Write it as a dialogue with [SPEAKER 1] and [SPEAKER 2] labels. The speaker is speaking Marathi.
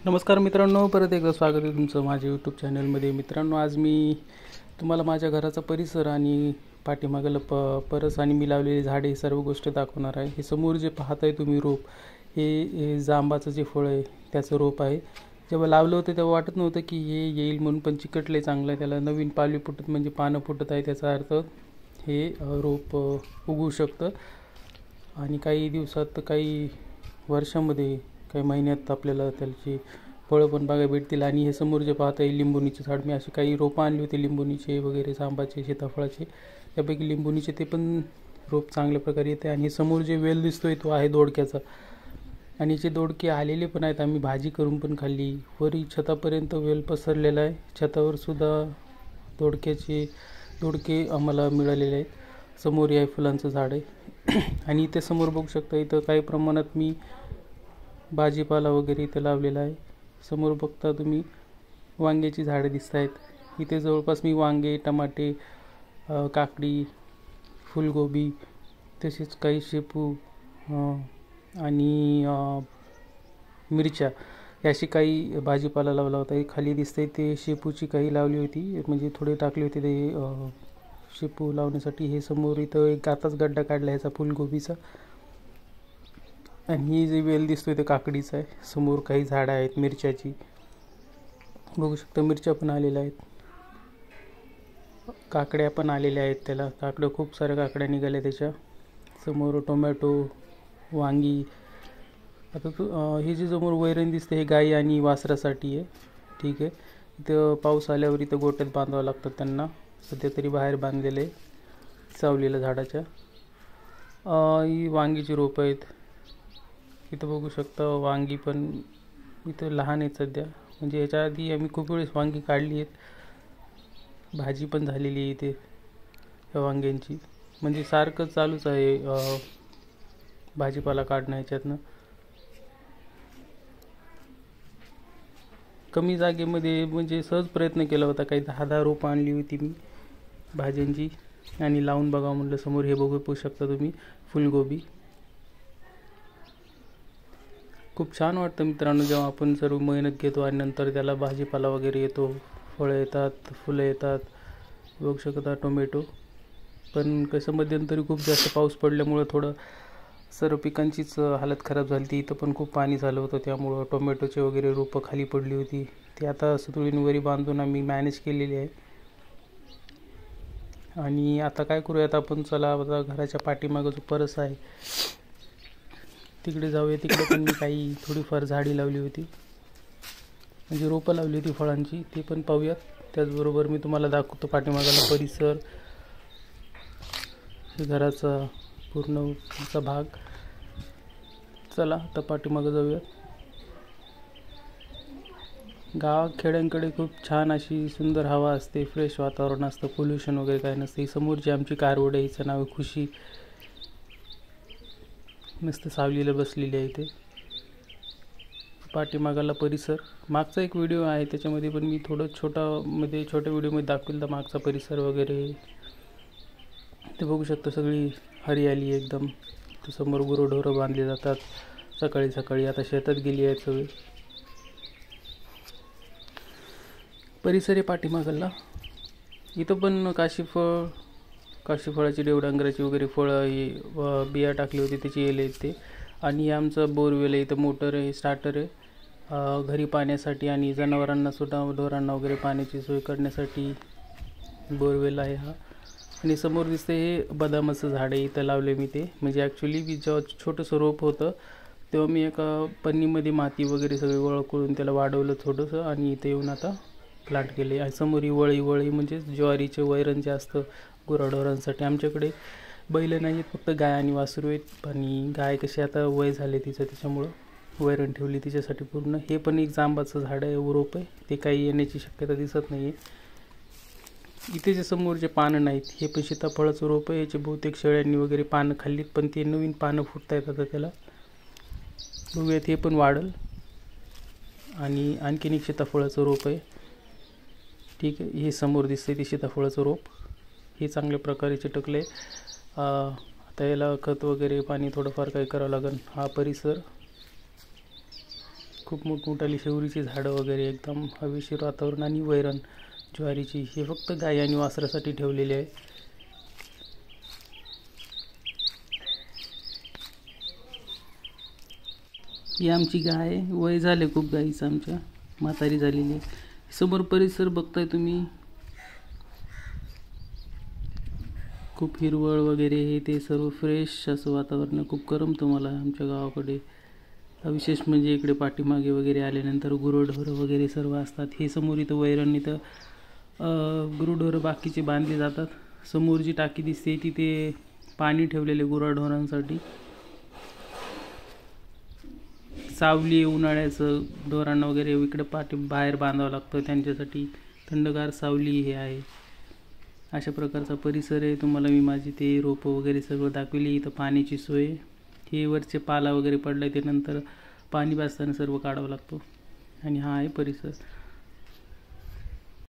[SPEAKER 1] नमस्कार मित्रांनो, परत एकदा स्वागत आहे तुमचं माझ्या यूट्यूब चॅनलमध्ये. मित्रांनो, आज मी तुम्हाला माझ्या घराचा परिसर आणि पाठीमागलं परस आणि मी लावलेली झाडे ही सर्व गोष्ट दाखवणार आहे. हे समोर जे पाहताय तुम्ही रोप, हे जांबाचं जे फळ आहे त्याचं रोप आहे. जेव्हा लावलं होतं तेव्हा वाटत नव्हतं की हे येईल म्हणून, पण चिकटलं चांगलं आहे. त्याला नवीन पालवी फुटत म्हणजे पानं फुटत आहे, त्याचा अर्थ हे रोप उगवू शकतं आणि काही दिवसात, काही वर्षामध्ये, काही महिन्यात आपल्याला त्याची फळं पण बघायला भेटतील. आणि हे समोर जे पाहता येईल लिंबुनीचे झाड, मी असे काही रोपं आणली होती लिंबुनीचे वगैरे, जांबाचे, सीताफळाचे. त्यापैकी लिंबुनीचे ते पण रोप चांगल्या प्रकारे येते. आणि समोर जे वेल दिसतोय तो आहे दोडक्याचा, आणि जे दोडके आलेले पण आहेत, आम्ही भाजी करून पण खाल्ली. वरी छतापर्यंत वेल पसरलेला आहे, छतावर सुद्धा दोडके आम्हाला मिळालेले आहेत. समोर या फुलांचं झाड आहे आणि इथे समोर बघू शकता, इथं काही प्रमाणात मी भाजीपाला वगैरे इथं लावलेला आहे. समोर बघता तुम्ही वांग्याची झाडं दिसत आहेत. इथे जवळपास मी वांगे, टमाटे, काकडी, फुलगोबी, तसेच काही शेपू आणि मिरच्या याशी काही भाजीपाला लावला होता. खाली दिसतंय ते शेपूची काही लावली होती, म्हणजे थोडे टाकले होते ते शेपू लावण्यासाठी. हे समोर इथं एक आताच गड्डा काढला ह्याचा फुलगोबीचा. आणि ही जी वेल दिसतोय ते काकडीचा आहे. समोर काही झाडं आहेत मिरच्याची, बघू शकता मिरच्या पण आलेल्या आहेत, काकड्या पण आलेल्या आहेत. त्याला काकड्या, खूप साऱ्या काकड्या निघाल्या त्याच्या. समोर टोमॅटो, वांगी. आता हे जे समोर वैरण दिसते हे गाई आणि वासरासाठी आहे, ठीक आहे. इथं पाऊस आल्यावर इथं गोट्यात बांधावं लागतं त्यांना. सध्या तरी बाहेर बांधलेले सावलीला झाडाच्या. ही वांगीची रोपं आहेत. इथं बघू शकता वांगी पण इथं लहान आहेत सध्या, म्हणजे याच्या आधी आम्ही खूप वेळेस वांगी काढली आहेत. भाजी पण झालेली आहे इथे या वांग्यांची, म्हणजे सारखं चालूच आहे भाजीपाला काढणं याच्यातनं. कमी जागेमध्ये म्हणजे सहज प्रयत्न केला होता, काही 10 रोपं आणली होती मी भाज्यांची आणि लावून बघावं म्हटलं. समोर हे बघू शकता तुम्ही फुलगोबी. खूप छान वाटतं मित्रांनो जेव्हा आपण सर्व मेहनत घेतो आणि नंतर त्याला भाजीपाला वगैरे येतो, फळं येतात, फुलं येतात. बघू शकता टोमॅटो. पण कसं मध्यंतरी खूप जास्त पाऊस पडल्यामुळं थोडं सर्व पिकांचीच हालत खराब झाली होती. इथं पण खूप पाणी झालं होतं, त्यामुळं टोमॅटोचे वगैरे रोपं खाली पडली होती. ती आता सुतळींवरी बांधून आम्ही मॅनेज केलेली आहे. आणि आता काय करूयात आपण, चला आता घराच्या पाठीमागं जो परस आहे तिकडे जाऊया. तिकडे पण मी काही थोडीफार झाडी लावली होती, म्हणजे रोपं लावली होती फळांची, ती पण पाहूयात. त्याचबरोबर मी तुम्हाला दाखवतो पाठीमागाला परिसर, घराचा पूर्ण भाग. चला आता पाठीमागं जाऊयात. खेड्यांकडे खूप छान अशी सुंदर हवा असते, फ्रेश वातावरण असतं, पोल्युशन वगैरे काय नसते. ही समोरची आमची कारवड आहे, हिचं नाव आहे खुशी. मस्त सावलीला बसलेली आहे इथे. पाठीमागाला परिसर, मागचा एक व्हिडिओ आहे त्याच्यामध्ये पण मी थोडं छोट्या व्हिडिओमध्ये दाखवेल तर मागचा परिसर वगैरे. ते बघू शकता सगळी हरियाली एकदम. तर समोर गुरंढोरं बांधली जातात सकाळी सकाळी, आता शेतात गेली आहेत सगळी. परिसर आहे पाठीमागाला. इथं पण काशीफळाची, देवडांगराची वगैरे फळं ही बिया टाकली होती त्याची येले आहेत ते. आणि आमचं बोरवेल आहे, इथं मोटर आहे, स्टार्टर आहे, घरी पाण्यासाठी आणि जनावरांना सुद्धा, ढोरांना वगैरे पाण्याची सोय करण्यासाठी बोरवेल आहे हा. आणि समोर दिसते हे बदामाचं झाड आहे, इथं लावले मी ते. म्हणजे ॲक्च्युली मी जेव्हा छोटंसं रोप होतं तेव्हा मी एका पन्नीमध्ये माती वगैरे सगळी वळकळून त्याला वाढवलं थोडंसं, आणि इथे येऊन आता प्लांट केले. आणि समोर ही वळी म्हणजे ज्वारीचे वैरण जे असतं गुराढोरांसाठी. आमच्याकडे बैल नाही आहेत, फक्त गाय आणि वासरू आहेत. आणि गाय कशी आता वय झाले तिचं, त्याच्यामुळं वैरण ठेवली तिच्यासाठी पूर्ण. हे पण एक जांबाचं झाड आहे, रोप आहे, ते काही येण्याची शक्यता दिसत नाही आहे. इथे जे समोर जे पानं नाहीत हे पण सीताफळाचं रोप आहे. याचे बहुतेक शेळ्यांनी वगैरे पानं खाल्लीत, पण ते नवीन पानं फुटत आहेत आता त्याला. बघूयात, हे पण वाढल. आणि आणखीन एक सीताफळाचं रोप आहे, ठीक आहे. हे समोर दिसतंय ते सीताफळाचं रोप, हे चांगल्या प्रकारे चिटकले. आता याला खत वगैरे पाणी थोडंफार काही करावं लागेल. हा परिसर खूप मोठमोठाली शेवरीची झाडं वगैरे, एकदम हवेशीर वातावरण आणि वैरण ज्वारीची, हे फक्त गाय आणि वासरासाठी ठेवलेले आहे. ही आमची गाय आहे, वय झाले खूप गाईचं, आमच्या म्हातारी झालेली आहे. समोर परिसर बघताय तुम्ही, खूप हिरवळ वगैरे हे ते सर्व फ्रेश असं वातावरण, खूप करमतं मला आमच्या गावाकडे. विशेष म्हणजे इकडे पाठीमागे वगैरे आल्यानंतर गुरंढोरं वगैरे सर्व असतात. हे समोर इथं वैरण, इथं गुरंढोरं बाकीचे बांधले जातात. समोर जी टाकी दिसते तिथे पाणी ठेवलेले गुराढोरांसाठी. सावली उन्हाळ्याचं ढोरांना वगैरे इकडे बाहेर बांधावं लागतं, त्यांच्यासाठी थंडगार सावली हे आहे. अशा प्रकारचा परिसर आहे. तुम्हाला मी माझी ते रोपं वगैरे सगळं दाखवली. इथं पाण्याची सोय, हे वरचे पाला वगैरे पडला ते नंतर पाणी पाजताना सर्व काढावं लागतो. आणि हा आहे परिसर.